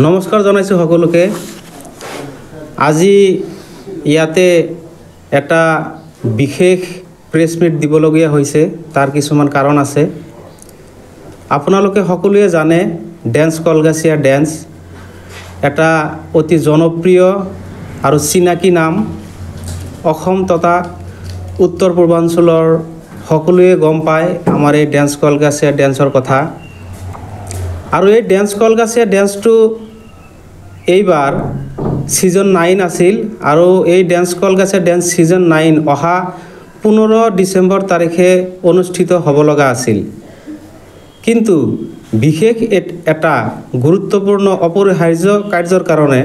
নমস্কাৰ জনাইছোঁ সকলোকে। আজি ইয়াতে এটা বিশেষ প্ৰেছ মিট দিবলগীয়া হৈছে, তাৰ কিছুমান কাৰণ আছে। আপোনালোকে সকলোৱে জানে ডেন্স কলগাছিয়া ডেন্স এটা অতি জনপ্ৰিয় আৰু চিনাকি নাম। অসম তথা উত্তৰ পূৰ্বাঞ্চলৰ সকলোৱে গম পায় আমাৰ এই ডেন্স কলগাছিয়া ডেন্সৰ কথা। আৰু এই ডেন্স কলগাছিয়া ডেন্সটো এইবাৰ ছিজন 9 আছিল আৰু এই ডেন্স কলগাছিয়া ডেন্স ছিজন 9 অহা 15 ডিচেম্বৰ তাৰিখে অনুষ্ঠিত হ'ব লগা আছিল। কিন্তু বিশেষ এটা গুৰুত্বপূৰ্ণ অপৰিহাৰ্য কাৰ্যৰ কাৰণে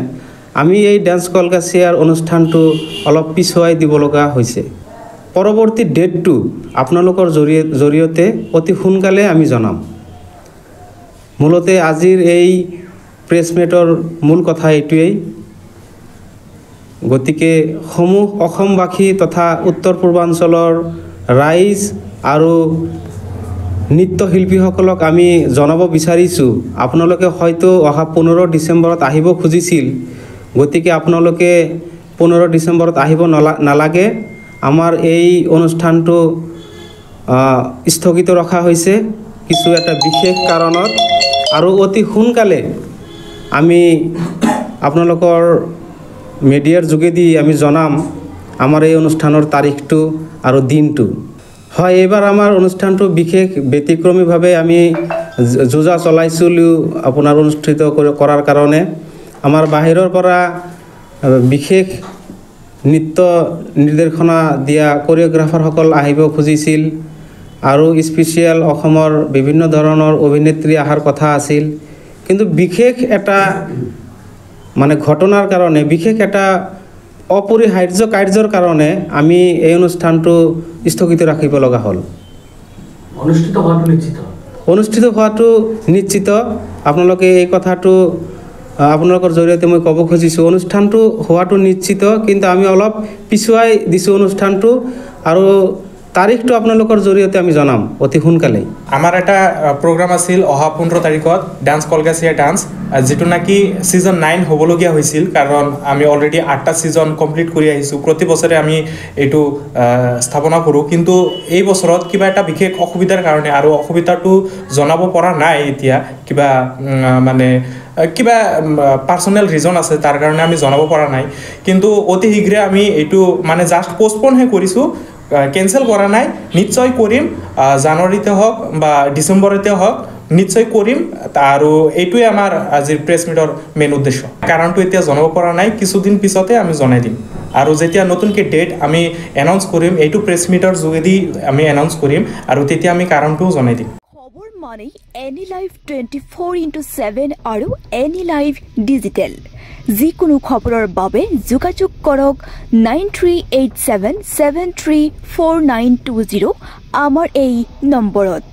আমি এই ডেন্স কলগাছিয়াৰ অনুষ্ঠানটো অলপ পিছুৱাই দিব লগা হৈছে। পৰৱৰ্তী ডেটটো আপোনালোকৰ জৰিয়তে অতি সোনকালে আমি জনাম। মূলতে আজিৰ এই প্ৰেছ মিটৰ মূল কথা এইটোৱেই। গতিকে সমূহ অসমবাসী তথা উত্তৰ পূৰ্বাঞ্চলৰ ৰাইজ আৰু নৃত্যশিল্পীসকলক আমি জনাব বিচাৰিছোঁ, আপোনালোকে হয়তো অহা 15 ডিচেম্বৰত আহিব খুজিছিল। গতিকে আপোনালোকে 15 ডিচেম্বৰত আহিব নালাগে। আমাৰ এই অনুষ্ঠানটো স্থগিত ৰখা হৈছে কিছু এটা বিশেষ কাৰণত, আৰু অতি সোনকালে আমি আপোনালোকৰ মিডিয়াৰ যোগেদি আমি জনাম আমাৰ এই অনুষ্ঠানৰ তাৰিখটো আৰু দিনটো। হয়, এইবাৰ আমাৰ অনুষ্ঠানটো বিশেষ ব্যতিক্ৰমীভাৱে আমি যোজা চলাইছিলোঁ আপোনাৰ অনুষ্ঠিত কৰাৰ কাৰণে। আমাৰ বাহিৰৰ পৰা বিশেষ নৃত্য নিৰ্দেশনা দিয়া কোৰিঅ'গ্ৰাফাৰসকল আহিব খুজিছিল আৰু স্পেচিয়েল অসমৰ বিভিন্ন ধৰণৰ অভিনেত্ৰী অহাৰ কথা আছিল। কিন্তু বিশেষ এটা ঘটনাৰ কাৰণে, বিশেষ এটা অপৰিহাৰ্য কাৰ্যৰ কাৰণে আমি এই অনুষ্ঠানটো স্থগিত ৰাখিব লগা হ'ল। অনুষ্ঠিত হোৱাটো নিশ্চিত। আপোনালোকে এই কথাটো আপোনালোকৰ জৰিয়তে মই ক'ব খুজিছোঁ, অনুষ্ঠানটো হোৱাটো নিশ্চিত, কিন্তু আমি অলপ পিছুৱাই দিছোঁ অনুষ্ঠানটো, আৰু তাৰিখটো আপোনালোকৰ জৰিয়তে আমি জনাম অতি সোনকালে। আমাৰ এটা প্ৰগ্ৰাম আছিল অহা 15 তাৰিখত ডান্স কলগাছিয়া ডান্স, যিটো নাকি ছিজন 9 হ'বলগীয়া হৈছিল, কাৰণ আমি অলৰেডি 8টা ছিজন কমপ্লিট কৰি আহিছোঁ। প্ৰতি বছৰে আমি এইটো স্থাপনা কৰোঁ, কিন্তু এই বছৰত কিবা এটা বিশেষ অসুবিধাৰ কাৰণে, আৰু অসুবিধাটো জনাব পৰা নাই এতিয়া, কিবা পাৰ্চনেল ৰিজন আছে, তাৰ কাৰণে আমি জনাব পৰা নাই। কিন্তু অতি শীঘ্ৰে আমি এইটো জাষ্ট পষ্টপনহে কৰিছোঁ, কেঞ্চেল কৰা নাই। নিশ্চয় কৰিম, জানুৱাৰীতে হওক বা ডিচেম্বৰতে হওক, নিশ্চয় কৰিম। আৰু এইটোৱে আমাৰ আজিৰ প্ৰেছ মিটৰ মেইন উদ্দেশ্য। কাৰণটো এতিয়া জনাব পৰা নাই, কিছুদিন পিছতে আমি জনাই দিম। আৰু যেতিয়া নতুনকৈ ডেট আমি এনাউন্স কৰিম, এইটো প্ৰেছ মিটৰ যোগেদি আমি এনাউন্স কৰিম, আৰু তেতিয়া আমি কাৰণটোও জনাই দিম। খবৰ মানে এনি লাইভ 24x7 আৰু এনি লাইভ ডিজিটেল। যিকোনো খবৰৰ বাবে যোগাযোগ কৰক 9387734920 আমাৰ এই নম্বৰত।